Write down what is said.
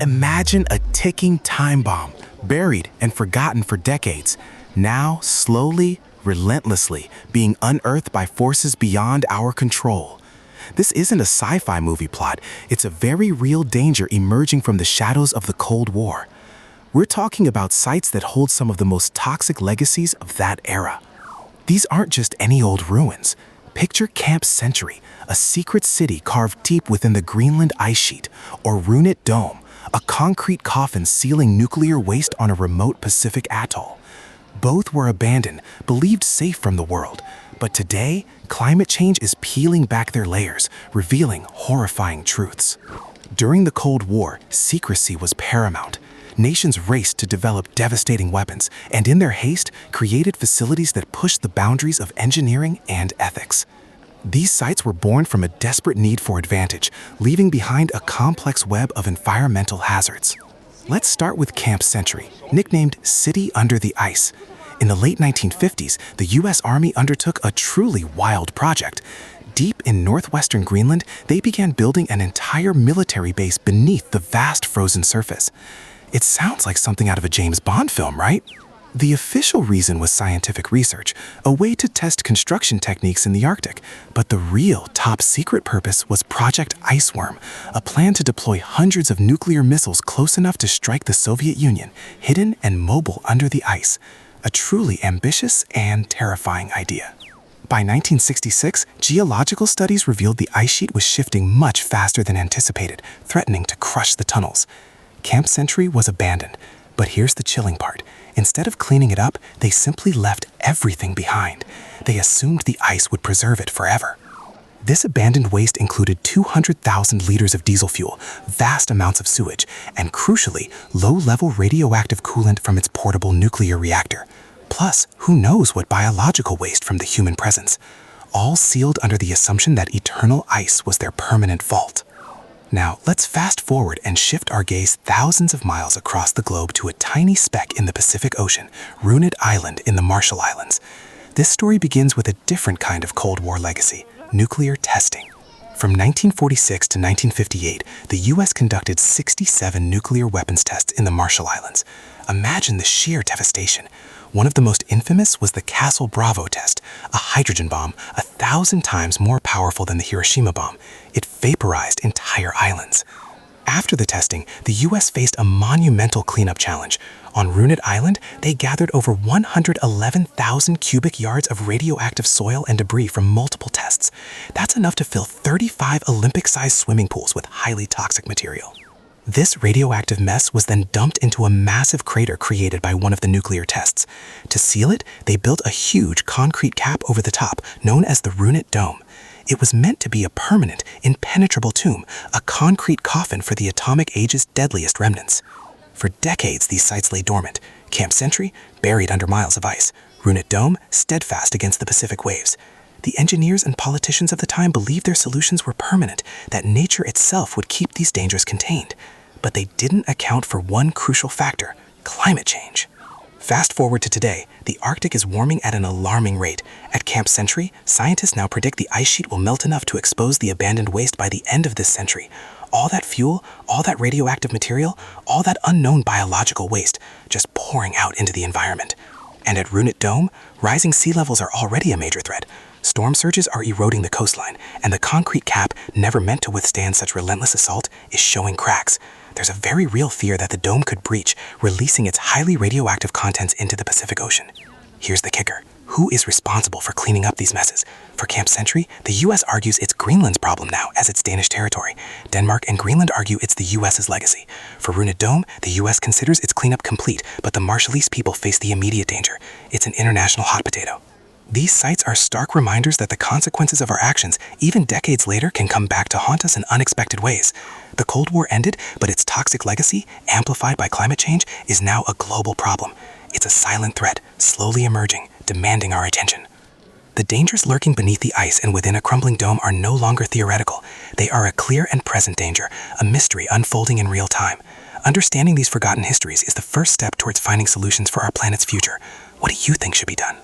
Imagine a ticking time bomb, buried and forgotten for decades, now slowly, relentlessly being unearthed by forces beyond our control. This isn't a sci-fi movie plot, it's a very real danger emerging from the shadows of the Cold War. We're talking about sites that hold some of the most toxic legacies of that era. These aren't just any old ruins. Picture Camp Century, a secret city carved deep within the Greenland ice sheet, or Runit Dome, a concrete coffin sealing nuclear waste on a remote Pacific atoll. Both were abandoned, believed safe from the world. But today, climate change is peeling back their layers, revealing horrifying truths. During the Cold War, secrecy was paramount. Nations raced to develop devastating weapons, and in their haste, created facilities that pushed the boundaries of engineering and ethics. These sites were born from a desperate need for advantage, leaving behind a complex web of environmental hazards. Let's start with Camp Century, nicknamed City Under the Ice. In the late 1950s, the U.S. Army undertook a truly wild project. Deep in northwestern Greenland, they began building an entire military base beneath the vast frozen surface. It sounds like something out of a James Bond film, right? The official reason was scientific research, a way to test construction techniques in the Arctic. But the real top-secret purpose was Project Iceworm, a plan to deploy hundreds of nuclear missiles close enough to strike the Soviet Union, hidden and mobile under the ice. A truly ambitious and terrifying idea. By 1966, geological studies revealed the ice sheet was shifting much faster than anticipated, threatening to crush the tunnels. Camp Century was abandoned, but here's the chilling part. Instead of cleaning it up, they simply left everything behind. They assumed the ice would preserve it forever. This abandoned waste included 200,000 liters of diesel fuel, vast amounts of sewage, and crucially, low-level radioactive coolant from its portable nuclear reactor. Plus, who knows what biological waste from the human presence. All sealed under the assumption that eternal ice was their permanent vault. Now, let's fast forward and shift our gaze thousands of miles across the globe to a tiny speck in the Pacific Ocean, Runit Island in the Marshall Islands. This story begins with a different kind of Cold War legacy, nuclear testing. From 1946 to 1958, the U.S. conducted 67 nuclear weapons tests in the Marshall Islands. Imagine the sheer devastation. One of the most infamous was the Castle Bravo test, a hydrogen bomb 1,000 times more powerful than the Hiroshima bomb. It vaporized entire islands. After the testing, the U.S. faced a monumental cleanup challenge. On Runit Island, they gathered over 111,000 cubic yards of radioactive soil and debris from multiple tests. That's enough to fill 35 Olympic-sized swimming pools with highly toxic material. This radioactive mess was then dumped into a massive crater created by one of the nuclear tests. To seal it, they built a huge concrete cap over the top, known as the Runit Dome. It was meant to be a permanent, impenetrable tomb, a concrete coffin for the atomic age's deadliest remnants. For decades, these sites lay dormant. Camp Century, buried under miles of ice. Runit Dome, steadfast against the Pacific waves. The engineers and politicians of the time believed their solutions were permanent, that nature itself would keep these dangers contained. But they didn't account for one crucial factor, climate change. Fast forward to today, the Arctic is warming at an alarming rate. At Camp Century, scientists now predict the ice sheet will melt enough to expose the abandoned waste by the end of this century. All that fuel, all that radioactive material, all that unknown biological waste, just pouring out into the environment. And at Runit Dome, rising sea levels are already a major threat. Storm surges are eroding the coastline, and the concrete cap, never meant to withstand such relentless assault, is showing cracks. There's a very real fear that the dome could breach, releasing its highly radioactive contents into the Pacific Ocean. Here's the kicker. Who is responsible for cleaning up these messes? For Camp Century, the U.S. argues it's Greenland's problem now, as it's Danish territory. Denmark and Greenland argue it's the U.S.'s legacy. For Runit Dome, the U.S. considers its cleanup complete, but the Marshallese people face the immediate danger. It's an international hot potato. These sites are stark reminders that the consequences of our actions, even decades later, can come back to haunt us in unexpected ways. The Cold War ended, but its toxic legacy, amplified by climate change, is now a global problem. It's a silent threat, slowly emerging, demanding our attention. The dangers lurking beneath the ice and within a crumbling dome are no longer theoretical. They are a clear and present danger, a mystery unfolding in real time. Understanding these forgotten histories is the first step towards finding solutions for our planet's future. What do you think should be done?